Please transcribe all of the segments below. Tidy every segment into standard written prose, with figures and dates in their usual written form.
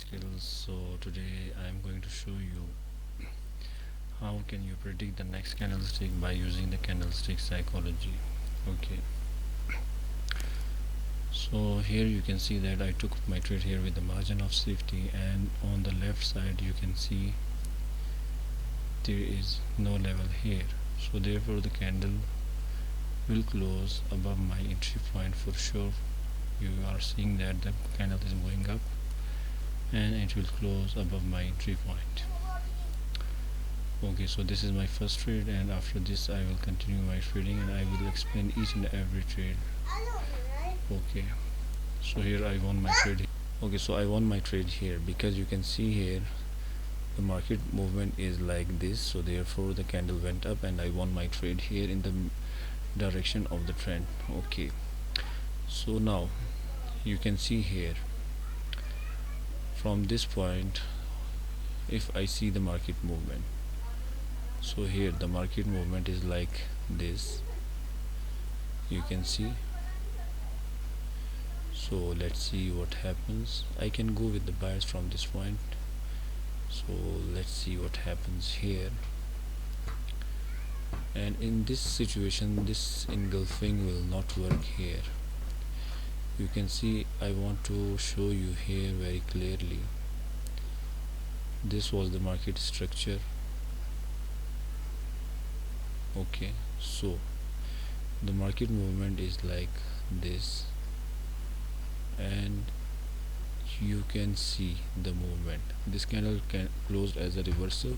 skills. So today I am going to show you how can you predict the next candlestick by using the candlestick psychology. Okay, so here you can see that I took my trade here with the margin of safety, and on the left side you can see there is no level here, so therefore the candle will close above my entry point for sure. You are seeing that the candle is going up and it will close above my entry point. Okay, so this is my first trade, and after this I will continue my trading and I will explain each and every trade. Okay, so here I won my trade. Okay, so I won my trade here because you can see here the market movement is like this, so therefore the candle went up and I won my trade here in the direction of the trend. Okay, so now you can see here from this point, if I see the market movement, so here the market movement is like this, you can see. So let's see what happens. I can go with the buyers from this point, so let's see what happens here. And in this situation this engulfing will not work here. You can see I want to show you here very clearly. This was the market structure. Okay, so the market movement is like this, and you can see the movement. This candle closed as a reversal,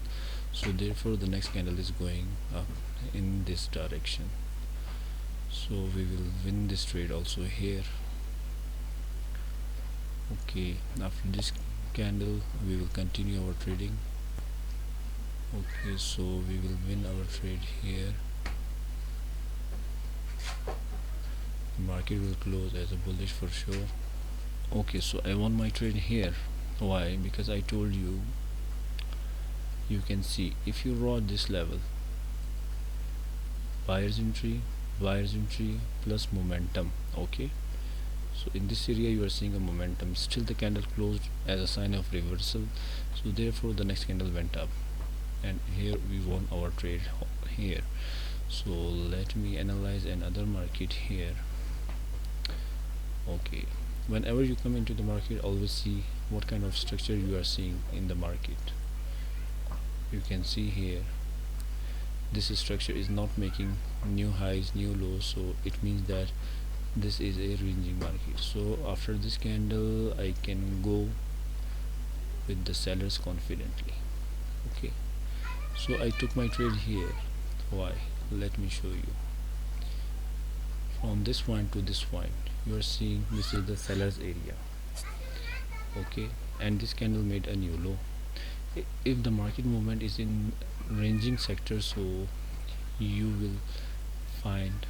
so therefore the next candle is going up in this direction, so we will win this trade also here. Okay, after this candle we will continue our trading. Okay, so we will win our trade here. The market will close as a bullish for sure. Okay, so I won my trade here. Why? Because I told you, you can see if you rode this level, buyer's entry plus momentum. Okay, so in this area you are seeing a momentum, still the candle closed as a sign of reversal, so therefore the next candle went up and here we won our trade here. So let me analyze another market here. Okay, whenever you come into the market, always see what kind of structure you are seeing in the market. You can see here this structure is not making new highs, new lows, so it means that this is a ranging market. So after this candle I can go with the sellers confidently. Okay, so I took my trade here. Why? Let me show you. From this point to this point you are seeing this is the sellers area. Okay, and this candle made a new low. If the market movement is in ranging sector, so you will find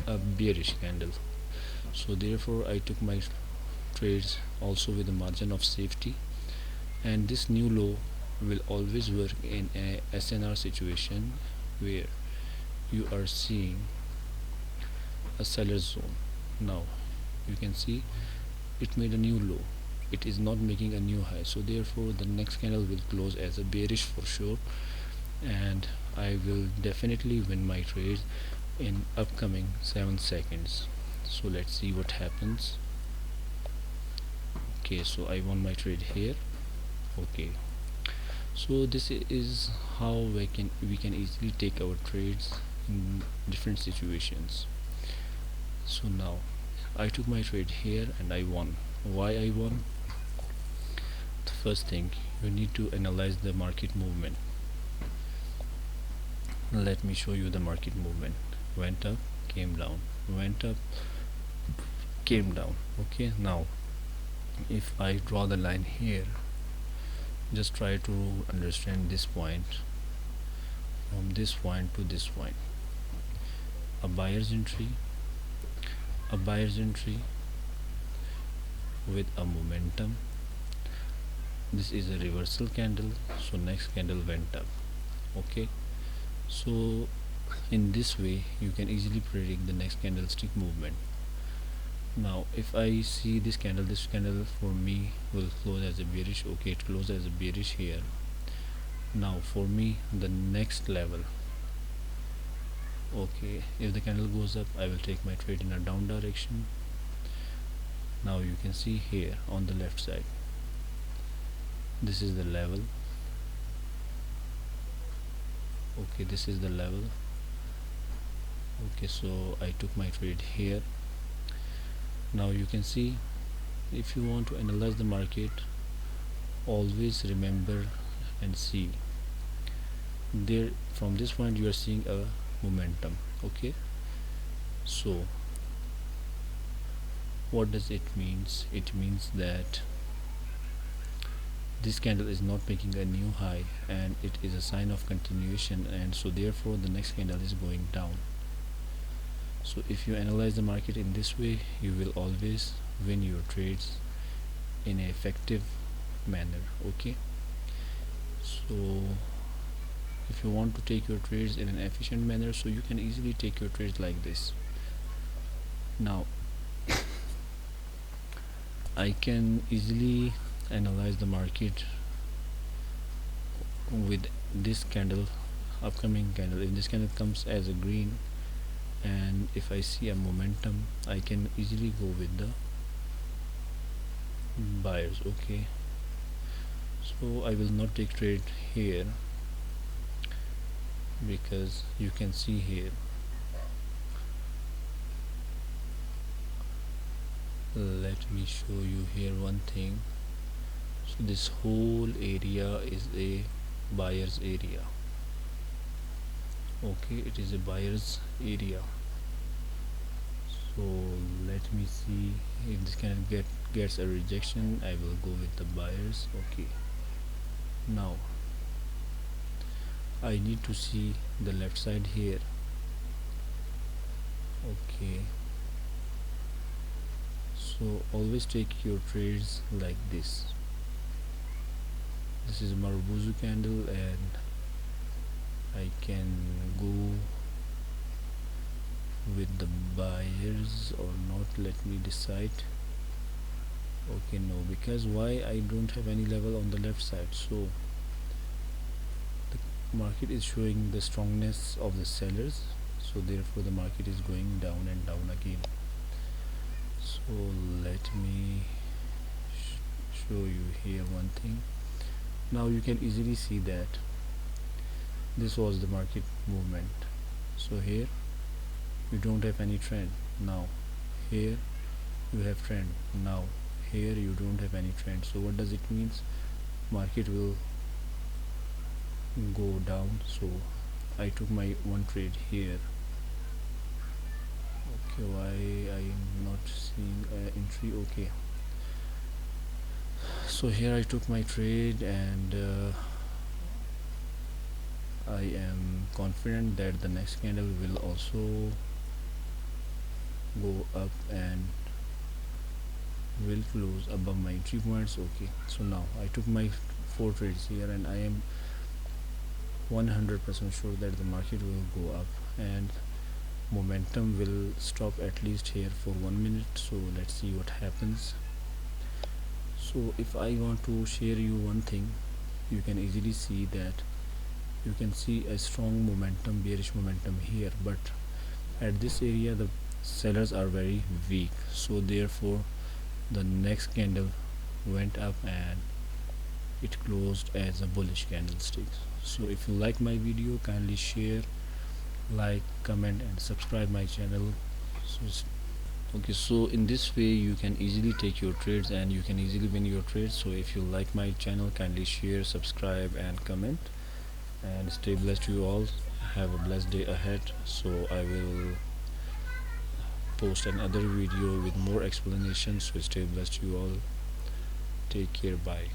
a bearish candle, so therefore I took my trades also with a margin of safety. And this new low will always work in a SNR situation where you are seeing a seller's zone. Now you can see it made a new low, it is not making a new high, so therefore the next candle will close as a bearish for sure, and I will definitely win my trade in upcoming 7 seconds. So let's see what happens. Okay, so I won my trade here. Okay, so this is how we can easily take our trades in different situations. So now I took my trade here and I won. Why I won? The first thing, you need to analyze the market movement. Let me show you the market movement. Went up, came down, went up, came down. Okay, now if I draw the line here, just try to understand this point. From this point to this point, a buyer's entry with a momentum. This is a reversal candle, so next candle went up. Okay, so in this way you can easily predict the next candlestick movement. Now if I see this candle for me will close as a bearish. Okay, it closed as a bearish here. Now for me the next level, okay, if the candle goes up I will take my trade in a down direction. Now you can see here on the left side, this is the level. Okay, this is the level. Okay, so I took my trade here. Now you can see, if you want to analyze the market, always remember and see there, from this point you are seeing a momentum. Okay, so what does it means? It means that this candle is not making a new high and it is a sign of continuation, and so therefore the next candle is going down. So if you analyze the market in this way, you will always win your trades in an effective manner. Okay, so if you want to take your trades in an efficient manner, so you can easily take your trades like this. Now I can easily analyze the market with this candle, upcoming candle. If this candle comes as a green, and if I see a momentum, I can easily go with the buyers. Okay, so I will not take trade here, because you can see here, let me show you here one thing. So this whole area is a buyer's area. Okay, it is a buyer's area. So let me see, if this kind of gets a rejection, I will go with the buyers. Okay, now I need to see the left side here. Okay, so always take your trades like this. This is a Marubozu candle and I can go with the buyers or not. Let me decide. Okay, no, because why? I don't have any level on the left side, so the market is showing the strongness of the sellers, so therefore the market is going down and down again. So let me show you here one thing. Now you can easily see that this was the market movement. So here you don't have any trend. Now here you have trend. Now here you don't have any trend. So what does it means? Market will go down. So I took my one trade here. Okay, why I am not seeing entry? Okay, so here I took my trade and I am confident that the next candle will also go up and will close above my entry points. Okay, so now I took my 4 trades here and I am 100% sure that the market will go up and momentum will stop at least here for 1 minute. So let's see what happens. So if I want to share you one thing, you can easily see that you can see a strong momentum, bearish momentum here, but at this area the sellers are very weak, so therefore the next candle went up and it closed as a bullish candlestick. So if you like my video, kindly share, like, comment and subscribe my channel. Okay, so in this way you can easily take your trades and you can easily win your trades. So if you like my channel, kindly share, subscribe and comment, and stay blessed you all. Have a blessed day ahead. So I will post another video with more explanations. So stay blessed you all. Take care. Bye.